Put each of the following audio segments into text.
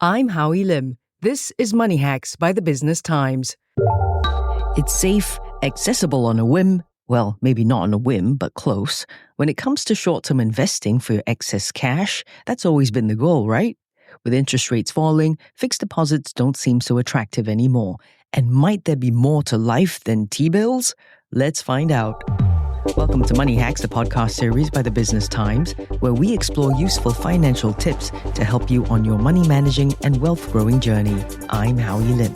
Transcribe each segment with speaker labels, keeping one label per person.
Speaker 1: I'm Howie Lim. This is Money Hacks by the Business Times. It's safe, accessible on a whim. Well, maybe not on a whim, but close. When it comes to short-term investing for your excess cash, that's always been the goal, right? With interest rates falling, fixed deposits don't seem so attractive anymore. And might there be more to life than T-bills? Let's find out. Welcome to Money Hacks, a podcast series by the Business Times, where we explore useful financial tips to help you on your money managing and wealth growing journey. I'm Howie Lim.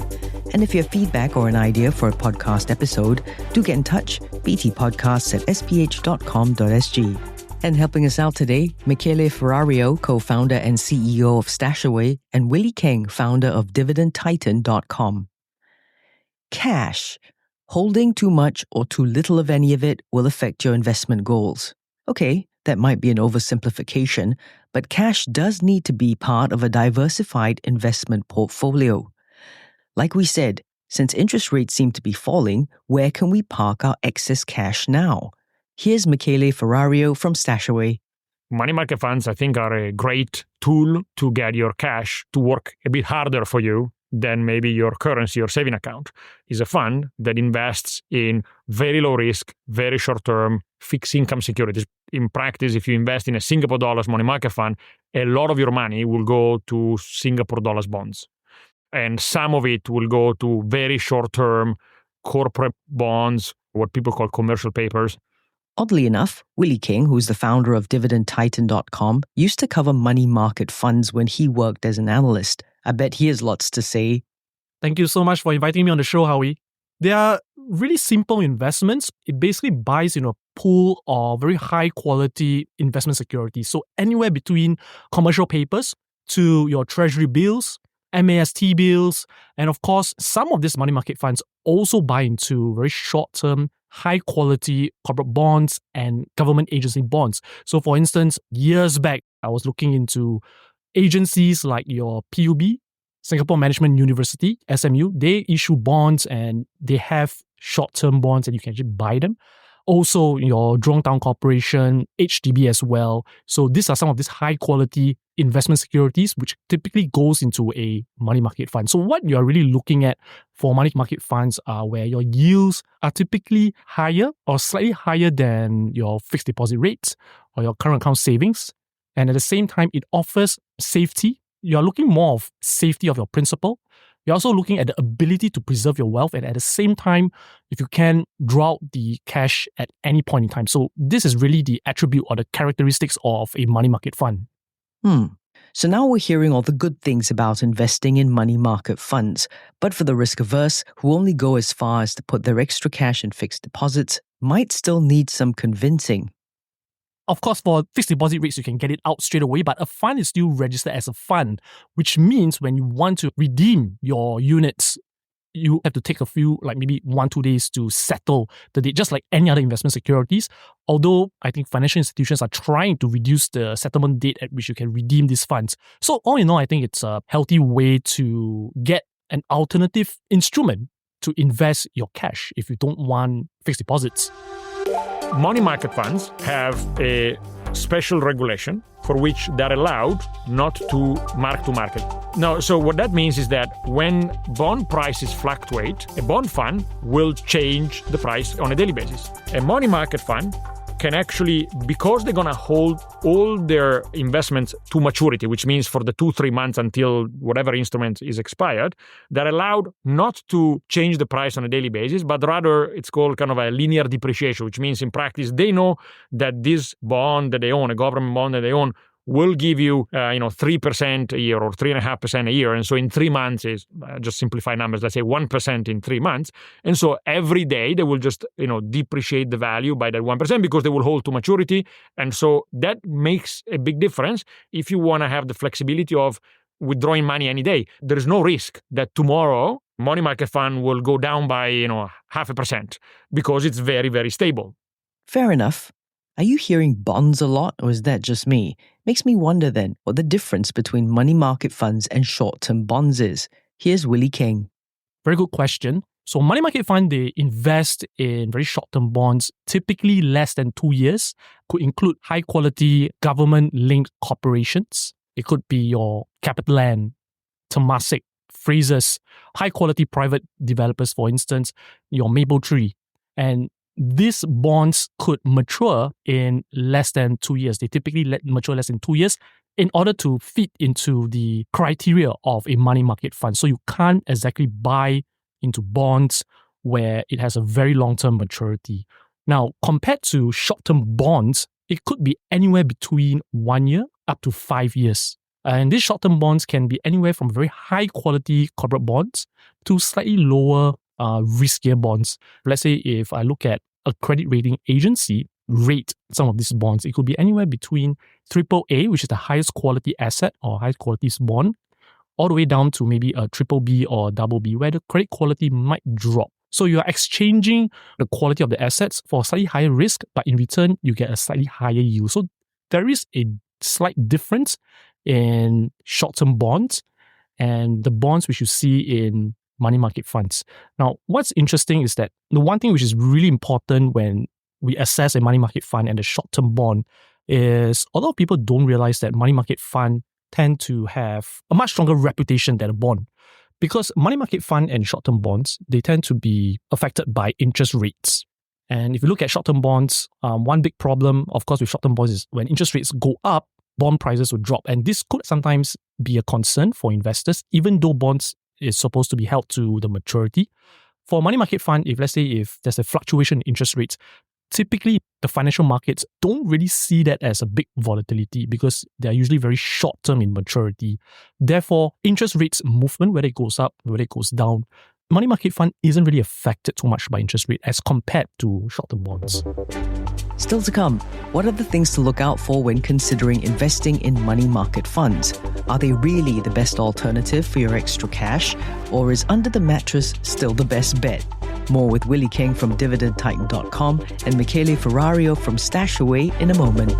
Speaker 1: And if you have feedback or an idea for a podcast episode, do get in touch, btpodcasts@sph.com.sg. And helping us out today, Michele Ferrario, co-founder and CEO of StashAway, and Willie Keng, founder of dividendtitan.com. Cash. Holding too much or too little of any of it will affect your investment goals. Okay, that might be an oversimplification, but cash does need to be part of a diversified investment portfolio. Like we said, since interest rates seem to be falling, where can we park our excess cash now? Here's Michele Ferrario from StashAway.
Speaker 2: Money market funds, I think, are a great tool to get your cash to work a bit harder for you than maybe your currency or saving account. Is a fund that invests in very low risk, very short-term fixed income securities. In practice, if you invest in a Singapore dollars money market fund, a lot of your money will go to Singapore dollars bonds. And some of it will go to very short-term corporate bonds, what people call commercial papers.
Speaker 1: Oddly enough, Willie Keng, who's the founder of dividendtitan.com, used to cover money market funds when he worked as an analyst. I bet he has lots to say.
Speaker 3: Thank you so much for inviting me on the show, Howie. They are really simple investments. It basically buys a pool of very high quality investment securities. So anywhere between commercial papers to your treasury bills, MAST bills, and of course, some of these money market funds also buy into very short-term, high-quality corporate bonds and government agency bonds. So for instance, years back, I was looking into agencies like your PUB, Singapore Management University, SMU. They issue bonds and they have short-term bonds and you can actually buy them. Also, your Jurong Town Corporation, HDB as well. So these are some of these high-quality investment securities, which typically goes into a money market fund. So what you're really looking at for money market funds are where your yields are typically higher or slightly higher than your fixed deposit rates or your current account savings. And at the same time, it offers safety. You're looking more of safety of your principal. You're also looking at the ability to preserve your wealth. And at the same time, if you can draw out the cash at any point in time. So this is really the attribute or the characteristics of a money market fund.
Speaker 1: So now we're hearing all the good things about investing in money market funds. But for the risk averse, who only go as far as to put their extra cash in fixed deposits, might still need some convincing.
Speaker 3: Of course, for fixed deposit rates, you can get it out straight away, but a fund is still registered as a fund, which means when you want to redeem your units, you have to take a few, like maybe 1-2 days to settle the date, just like any other investment securities. Although I think financial institutions are trying to reduce the settlement date at which you can redeem these funds. So all in all, I think it's a healthy way to get an alternative instrument to invest your cash if you don't want fixed deposits.
Speaker 2: Money market funds have a special regulation for which they're allowed not to mark to market. Now, so what that means is that when bond prices fluctuate, a bond fund will change the price on a daily basis. A money market fund can actually, because they're going to hold all their investments to maturity, which means for the 2-3 months until whatever instrument is expired, they're allowed not to change the price on a daily basis, but rather it's called kind of a linear depreciation, which means in practice, they know that this bond that they own, a government bond that they own, will give you, 3% a year or 3.5% a year. And so in 3 months is, just simplify numbers, let's say 1% in 3 months. And so every day they will just, depreciate the value by that 1% because they will hold to maturity. And so that makes a big difference if you want to have the flexibility of withdrawing money any day. There is no risk that tomorrow money market fund will go down by, 0.5% because it's very, very stable.
Speaker 1: Fair enough. Are you hearing bonds a lot, or is that just me? Makes me wonder then what the difference between money market funds and short-term bonds is. Here's Willie Keng.
Speaker 3: Very good question. So money market fund, they invest in very short-term bonds, typically less than 2 years, could include high-quality government-linked corporations. It could be your CapitaLand, Temasek, Frasers, high-quality private developers, for instance, your Maple Tree. And these bonds could mature in less than 2 years. They typically mature less than 2 years in order to fit into the criteria of a money market fund. So you can't exactly buy into bonds where it has a very long-term maturity. Now, compared to short-term bonds, it could be anywhere between 1 year up to 5 years. And these short-term bonds can be anywhere from very high-quality corporate bonds to slightly lower, riskier bonds. Let's say if I look at a credit rating agency rate some of these bonds, it could be anywhere between AAA, which is the highest quality asset or highest quality bond, all the way down to maybe a BBB or BB, where the credit quality might drop. So you are exchanging the quality of the assets for slightly higher risk, but in return, you get a slightly higher yield. So there is a slight difference in short-term bonds and the bonds which you see in money market funds. Now, what's interesting is that the one thing which is really important when we assess a money market fund and a short-term bond is a lot of people don't realize that money market fund tend to have a much stronger reputation than a bond. Because money market fund and short-term bonds, they tend to be affected by interest rates. And if you look at short-term bonds, one big problem, of course, with short-term bonds is when interest rates go up, bond prices will drop. And this could sometimes be a concern for investors, even though bonds is supposed to be held to the maturity. For a money market fund, if there's a fluctuation in interest rates, typically the financial markets don't really see that as a big volatility because they're usually very short-term in maturity. Therefore, interest rates movement, whether it goes up, whether it goes down, money market fund isn't really affected too much by interest rate as compared to short-term bonds.
Speaker 1: Still to come, what are the things to look out for when considering investing in money market funds? Are they really the best alternative for your extra cash, or is under the mattress still the best bet? More with Willie Keng from dividendtitan.com and Michele Ferrario from StashAway in a moment.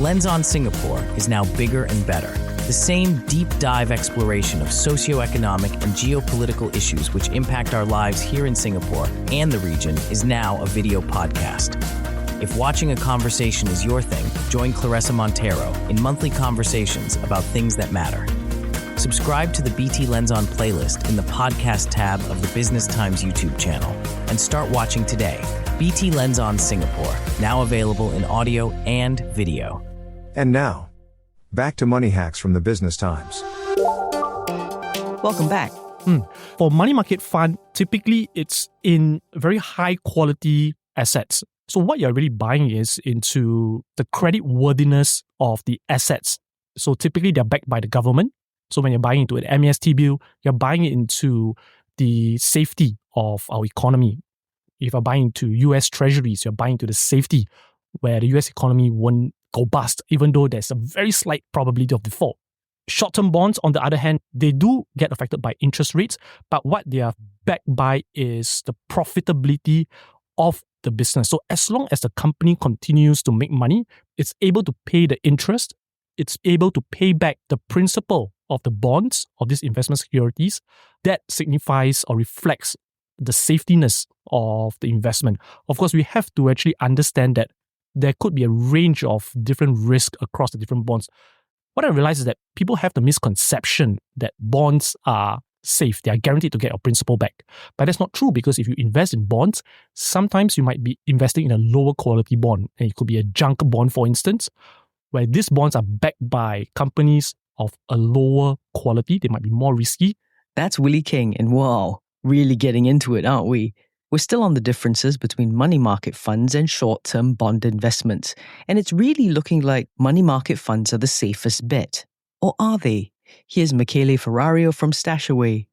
Speaker 4: Lens on Singapore is now bigger and better. The same deep dive exploration of socioeconomic and geopolitical issues which impact our lives here in Singapore and the region is now a video podcast. If watching a conversation is your thing, join Claressa Monteiro in monthly conversations about things that matter. Subscribe to the BT Lens On playlist in the podcast tab of the Business Times YouTube channel and start watching today. BT Lens On Singapore, now available in audio and video.
Speaker 5: And now, back to Money Hacks from the Business Times.
Speaker 1: Welcome back.
Speaker 3: For money market fund, typically it's in very high quality assets. So what you're really buying is into the credit worthiness of the assets. So typically they're backed by the government. So when you're buying into an MES T-bill, you're buying into the safety of our economy. If you're buying into US treasuries, you're buying into the safety where the US economy won't go bust, even though there's a very slight probability of default. Short-term bonds, on the other hand, they do get affected by interest rates, but what they are backed by is the profitability of the business. So as long as the company continues to make money, it's able to pay the interest, it's able to pay back the principal of the bonds of these investment securities. That signifies or reflects the safetiness of the investment. Of course, we have to actually understand that there could be a range of different risks across the different bonds. What I realize is that people have the misconception that bonds are safe. They are guaranteed to get your principal back. But that's not true, because if you invest in bonds, sometimes you might be investing in a lower quality bond. And it could be a junk bond, for instance, where these bonds are backed by companies of a lower quality. They might be more risky.
Speaker 1: That's Willie Keng, and wow, really getting into it, aren't we? We're still on the differences between money market funds and short-term bond investments, and it's really looking like money market funds are the safest bet. Or are they? Here's Michele Ferrario from StashAway.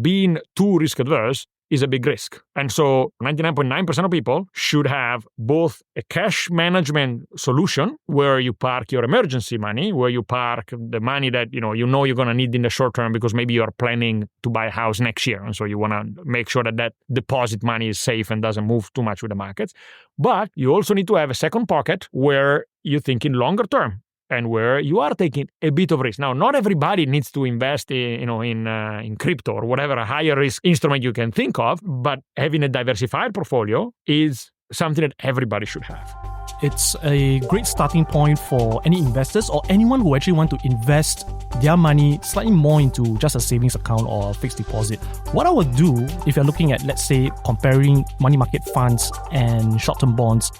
Speaker 2: Being too risk adverse is a big risk. And so 99.9% of people should have both a cash management solution where you park your emergency money, where you park the money that you know you're going to need in the short term because maybe you're planning to buy a house next year. And so you want to make sure that deposit money is safe and doesn't move too much with the markets. But you also need to have a second pocket where you're thinking longer term and where you are taking a bit of risk. Now, not everybody needs to invest in crypto or whatever a higher risk instrument you can think of, but having a diversified portfolio is something that everybody should have.
Speaker 3: It's a great starting point for any investors or anyone who actually want to invest their money slightly more into just a savings account or a fixed deposit. What I would do if you're looking at, let's say, comparing money market funds and short-term bonds,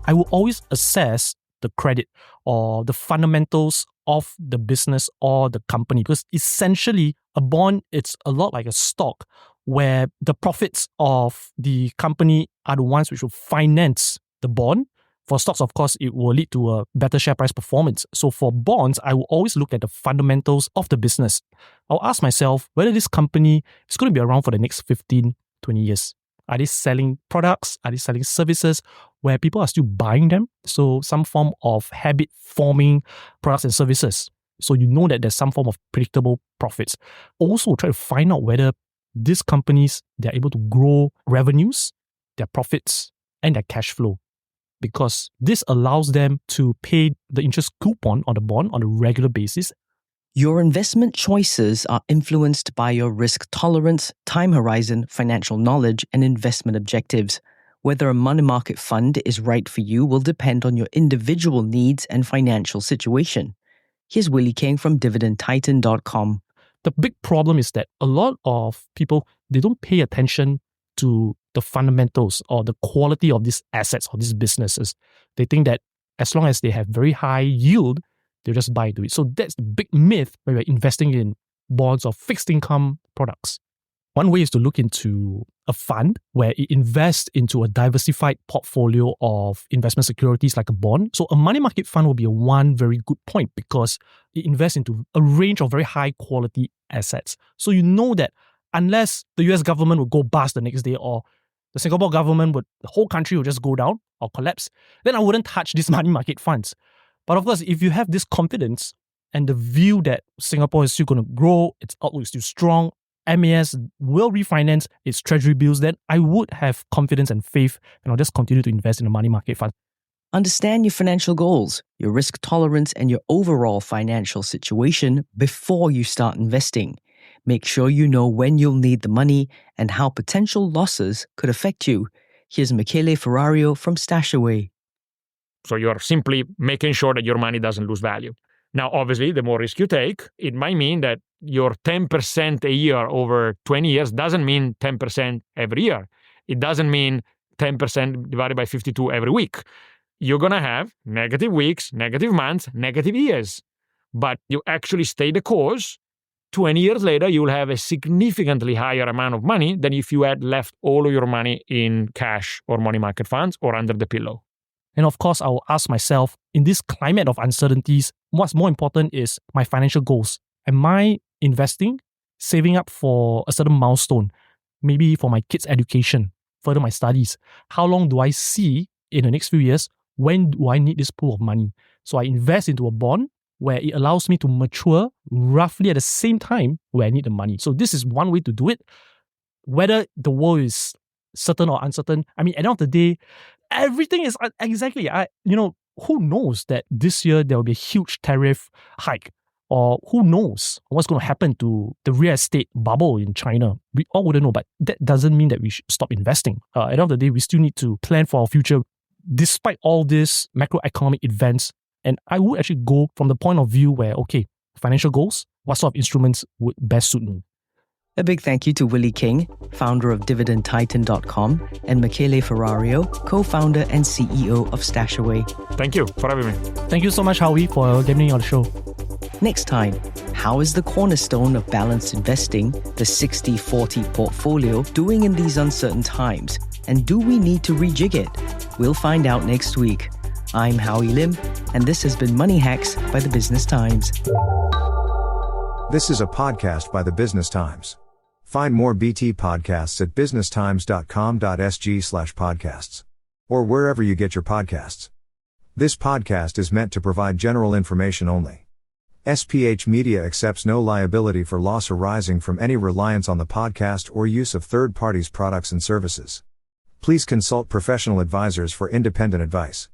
Speaker 3: I will always assess the credit or the fundamentals of the business or the company, because essentially a bond, it's a lot like a stock where the profits of the company are the ones which will finance the bond. For stocks, of course, it will lead to a better share price performance. So for bonds, I will always look at the fundamentals of the business. I'll ask myself whether this company is going to be around for the next 15, 20 years. Are they selling products? Are they selling services where people are still buying them? So some form of habit-forming products and services. So you know that there's some form of predictable profits. Also, try to find out whether these companies, they're able to grow revenues, their profits, and their cash flow, because this allows them to pay the interest coupon on the bond on a regular basis.
Speaker 1: Your investment choices are influenced by your risk tolerance, time horizon, financial knowledge, and investment objectives. Whether a money market fund is right for you will depend on your individual needs and financial situation. Here's Willie Keng from dividendtitan.com.
Speaker 3: The big problem is that a lot of people, they don't pay attention to the fundamentals or the quality of these assets or these businesses. They think that as long as they have very high yield, they'll just buy into it. So that's the big myth when we're investing in bonds or fixed income products. One way is to look into a fund where it invests into a diversified portfolio of investment securities like a bond. So a money market fund will be one very good point because it invests into a range of very high quality assets. So you know that unless the US government would go bust the next day or the Singapore government the whole country will just go down or collapse, then I wouldn't touch these money market funds. But of course, if you have this confidence and the view that Singapore is still going to grow, its outlook is still strong, MAS will refinance its treasury bills, then I would have confidence and faith, and I'll just continue to invest in a money market fund.
Speaker 1: Understand your financial goals, your risk tolerance, and your overall financial situation before you start investing. Make sure you know when you'll need the money and how potential losses could affect you. Here's Michele Ferrario from StashAway.
Speaker 2: So you're simply making sure that your money doesn't lose value. Now, obviously, the more risk you take, it might mean that your 10% a year over 20 years doesn't mean 10% every year. It doesn't mean 10% divided by 52 every week. You're going to have negative weeks, negative months, negative years. But you actually stay the course. 20 years later, you'll have a significantly higher amount of money than if you had left all of your money in cash or money market funds or under the pillow.
Speaker 3: And of course, I will ask myself, in this climate of uncertainties, what's more important is my financial goals. Am I investing, saving up for a certain milestone, maybe for my kids' education, further my studies? How long do I see in the next few years? When do I need this pool of money? So I invest into a bond where it allows me to mature roughly at the same time where I need the money. So this is one way to do it. Whether the world is certain or uncertain, I mean, at the end of the day, everything is exactly, who knows that this year there will be a huge tariff hike, or who knows what's going to happen to the real estate bubble in China. We all wouldn't know, but that doesn't mean that we should stop investing. At the end of the day, we still need to plan for our future despite all these macroeconomic events. And I would actually go from the point of view where, okay, financial goals, what sort of instruments would best suit me?
Speaker 1: A big thank you to Willie Keng, founder of dividendtitan.com, and Michele Ferrario, co-founder and CEO of StashAway.
Speaker 2: Thank you for having me.
Speaker 3: Thank you so much, Howie, for getting me on the show.
Speaker 1: Next time, how is the cornerstone of balanced investing, the 60-40 portfolio, doing in these uncertain times? And do we need to rejig it? We'll find out next week. I'm Howie Lim, and this has been Money Hacks by the Business Times.
Speaker 5: This is a podcast by the Business Times. Find more BT podcasts at businesstimes.com.sg/podcasts. Or wherever you get your podcasts. This podcast is meant to provide general information only. SPH Media accepts no liability for loss arising from any reliance on the podcast or use of third parties' products and services. Please consult professional advisors for independent advice.